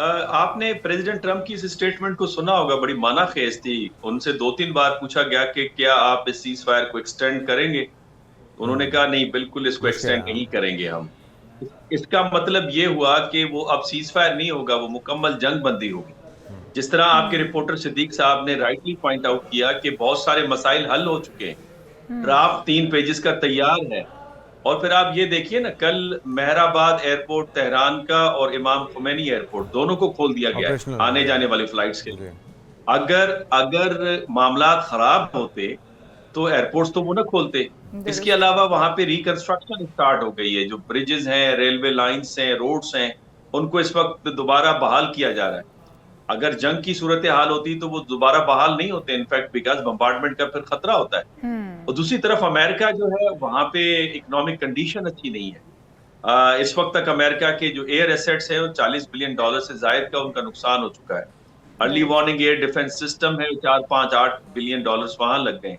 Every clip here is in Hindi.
आपने प्रेसिडेंट ट्रम्प की इस स्टेटमेंट को सुना होगा, बड़ी मानाखेज थी। उनसे दो तीन बार पूछा गया कि क्या आप इस सीज फायर को एक्सटेंड करेंगे। उन्होंने कहा नहीं, बिल्कुल इसको मुश्किल है, एक्सटेंड नहीं हाँ। करेंगे हम। इसका मतलब ये हुआ कि वो अब सीज फायर नहीं होगा, वो मुकम्मल जंग बंदी होगी। जिस तरह आपके रिपोर्टर सिद्दीक साहब ने राइटली पॉइंट आउट किया कि बहुत सारे मसाइल हल हो चुके हैं, ड्राफ्ट 3 पेजेस का तैयार है। और फिर आप ये देखिए ना, कल मेहराबाद एयरपोर्ट तेहरान का और इमाम खुमैनी एयरपोर्ट दोनों को खोल दिया गया है ऑपरेशनल हो आने गया। जाने वाली फ्लाइट्स के लिए। जी। अगर अगर मामला खराब होते तो एयरपोर्ट्स तो वो ना खोलते। इसके दुरुस्त। अलावा वहां पे रिकंस्ट्रक्शन स्टार्ट हो गई है, जो ब्रिजेस हैं, रेलवे लाइंस हैं, रोड्स हैं, उनको इस वक्त दोबारा बहाल किया जा रहा है। अगर जंग की सूरत हाल होती तो वो दोबारा बहाल नहीं होते, इनफैक्ट, बिकॉज बम्बार्डमेंट का फिर खतरा होता है। और दूसरी तरफ अमेरिका जो है, वहां पे इकोनॉमिक कंडीशन अच्छी नहीं है। इस वक्त तक अमेरिका के जो एयर एसेट्स है वो $40 बिलियन से जायद का उनका नुकसान हो चुका है। Early right. Warning air defence system है, 4, 5, 8 बिलियन डॉलर वहां लग गए।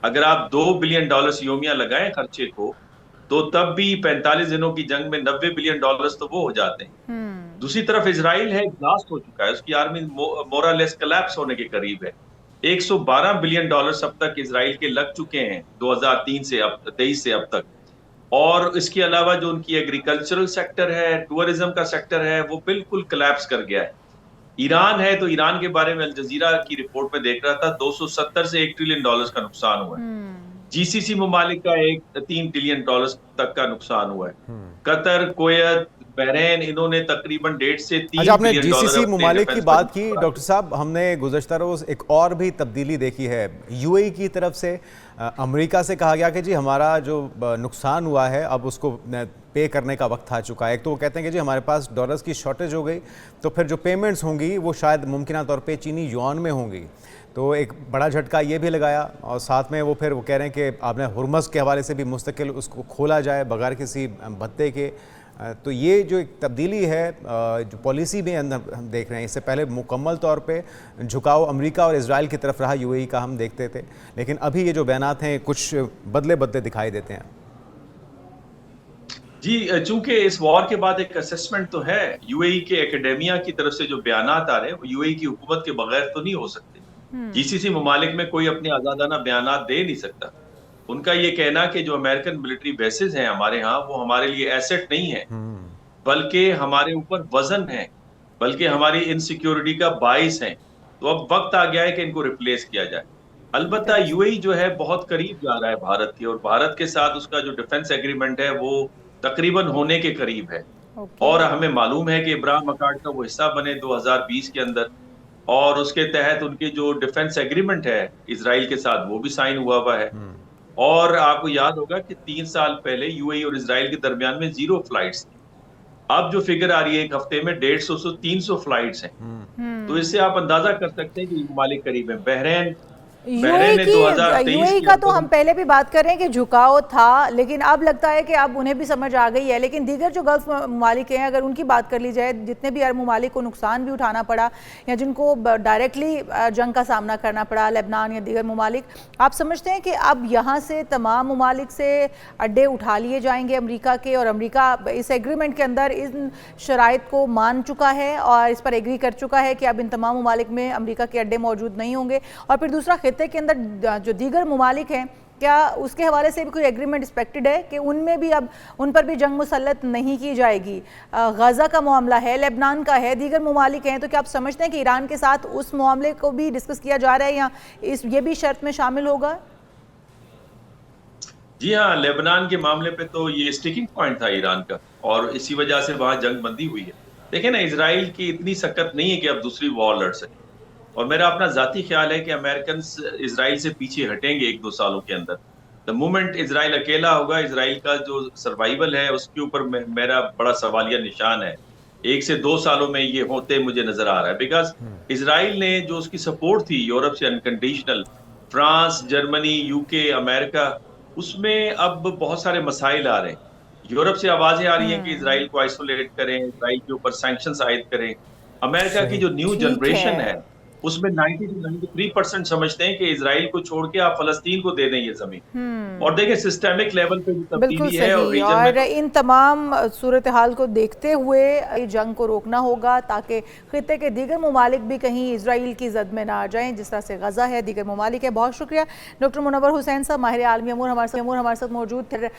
अगर आप $2 बिलियन योमिया लगाएं खर्चे को, तो तब भी 45 दिनों की जंग में $90 बिलियन तो वो हो जाते हैं। दूसरी तरफ इसराइल है, एग्जॉस्ट हो चुका है, उसकी आर्मी मोरलेस कोलैप्स होने के करीब है। $112 बिलियन अब तक इसराइल के लग चुके हैं 2003 से अब 23 से अब तक। और इसके अलावा जो उनकी एग्रीकल्चरल सेक्टर है, टूरिज्म का सेक्टर है, वो बिल्कुल कोलैप्स कर गया है। ईरान है, तो ईरान के बारे में अल जजीरा की रिपोर्ट में देख रहा था, 270 से $1 ट्रिलियन का नुकसान हुआ है। जीसीसी ममालिक का एक $3 ट्रिलियन तक का नुकसान हुआ है। कतर, कुवैत, बहरीन, इन्होंने तकरीबन 1.5 से अच्छा, तीन आपने बिलियन डॉलर जीसीसी अपने ममालिक की डिफेंस बात बजट में की बढ़ा डॉक्टर साहब, हमने गुज़श्ता रोज़ एक और भी तब्दीली देखी है यूएई की तरफ से। अमेरिका से कहा गया कि जी हमारा जो नुकसान हुआ है अब उसको पे करने का वक्त आ चुका है। एक तो वो कहते हैं कि जी हमारे पास डॉलर्स की शॉर्टेज हो गई, तो फिर जो पेमेंट्स होंगी वो शायद मुमकिन तौर पे चीनी युआन में होंगी। तो एक बड़ा झटका ये भी लगाया, और साथ में वो फिर वो कह रहे हैं कि आपने हुर्मस के हवाले से भी मुस्तकिल उसको खोला जाए बगैर किसी भत्ते के। तो ये जो एक तब्दीली है जो पॉलिसी में अंदर हम देख रहे हैं, इससे पहले मुकम्मल तौर पे झुकाव अमेरिका और इजराइल की तरफ रहा यूएई का, हम देखते थे। लेकिन अभी ये जो बयानात हैं कुछ बदले बदले दिखाई देते हैं। जी, चूंकि इस वॉर के बाद एक असेसमेंट तो है, यूएई के एकेडेमिया की तरफ से जो बयानात आ रहे हैं वो यूएई की हुकूमत के बगैर तो नहीं हो सकते। जीसीसी ममालिक में कोई अपने आजादाना बयानात दे नहीं सकता। उनका ये कहना कि जो अमेरिकन मिलिट्री बेसिस हैं हमारे यहाँ, वो हमारे लिए एसेट नहीं है, बल्कि हमारे ऊपर वजन है, बल्कि हमारी इनसिक्योरिटी का बाइस है। तो अब वक्त आ गया है कि इनको रिप्लेस किया जाए। अलबत्ता दुरुस्त। यूएई जो है बहुत करीब जा रहा है भारत के, और भारत के साथ उसका जो डिफेंस एग्रीमेंट है वो तकरीबन होने के करीब है। ओके। और हमें मालूम है कि इब्राहिम अकार्ड का वो हिस्सा बने 2020 के अंदर, और उसके तहत उनके जो डिफेंस एग्रीमेंट है इसराइल के साथ वो भी साइन हुआ है। और आपको याद होगा कि 3 साल पहले यूएई और इसराइल के दरमियान में 0 फ्लाइट्स थी। अब जो फिगर आ रही है एक हफ्ते में 150 से 300 फ्लाइट्स हैं। तो इससे आप अंदाजा कर सकते हैं कि ये ममालिक करीब है। बहरीन यूएई बहरीन ने की 2023 यूएई के का तो अंदर, हम पहले भी बात कर रहे हैं कि झुकाव था, लेकिन अब लगता है कि अब उन्हें भी समझ आ गई है। लेकिन दीगर जो गल्फ ममालिक हैं, अगर उनकी बात कर ली जाए, जितने भी अरब ममालिक को नुकसान भी उठाना पड़ा या जिनको डायरेक्टली जंग का सामना करना पड़ा, लेबनान या दीगर ममालिक, आप समझते हैं कि अब यहाँ से तमाम ममालिक से अड्डे उठा लिए जाएंगे अमरीका के, और अमरीका इस एग्रीमेंट के अंदर इन शराइत को मान चुका है और इस पर एग्री कर चुका है कि अब इन तमाम ममालिक में अमरीका के अड्डे मौजूद नहीं होंगे? और फिर दूसरा, खित्ते के अंदर जो दीगर ममालिक हैं, क्या उसके हवाले से भी कोई एग्रीमेंट एक्सपेक्टेड है कि उनमें भी अब उन पर भी जंग मुसल्लत नहीं की जाएगी? गजा का मामला है, लेबनान का है, दीगर ममालिक हैं, तो क्या आप समझते हैं कि ईरान के साथ उस मामले को भी डिस्कस किया जा रहा है या ये भी शर्त में शामिल होगा? जी हाँ, लेबनान के मामले पे तो ये स्टिकिंग पॉइंट था ईरान का, और इसी वजह से वहां जंग बंदी हुई है। देखिए ना, इसराइल की इतनी सख्त नहीं है कि अब दूसरी वॉर लड़ सके। और मेरा अपना जाती ख्याल है कि अमेरिकन इसराइल से पीछे हटेंगे 1-2 सालों के अंदर। द मोमेंट इसराइल अकेला होगा, इसराइल का जो सर्वाइवल है उसके ऊपर मेरा बड़ा सवालिया निशान है। 1 से 2 सालों में ये होते मुझे नजर आ रहा है, बिकॉज इसराइल ने जो उसकी सपोर्ट थी यूरोप से unconditional, France, Germany, UK, America, उसमें अब बहुत सारे मसाइल आ रहे हैं। यूरोप से आवाजें आ रही हैं कि इसराइल को आइसोलेट करें, इसराइल के ऊपर सैंक्शंस आयद करें। अमेरिका की सही। जो न्यू ठीक जनरेशन है, है। उसमें 90 से 93% समझते हैं कि इजराइल को छोड़ के आप फलस्तीन को दे दें ये जमीन। और देखें सिस्टेमिक लेवल पे भी बिल्कुल तब्दीली है और सही। रीजन में और इन तमाम सूरत हाल को देखते हुए जंग को रोकना होगा ताकि खित्ते के दीगर ममालिक भी कहीं इसराइल की जद में ना आ जाएं, जिस तरह से गजा है, दीगर ममालिक है। बहुत शुक्रिया डॉक्टर मुनव्वर हुसैन साहब, माहिर आलमी अमूर हमारे साथ मौजूद थे।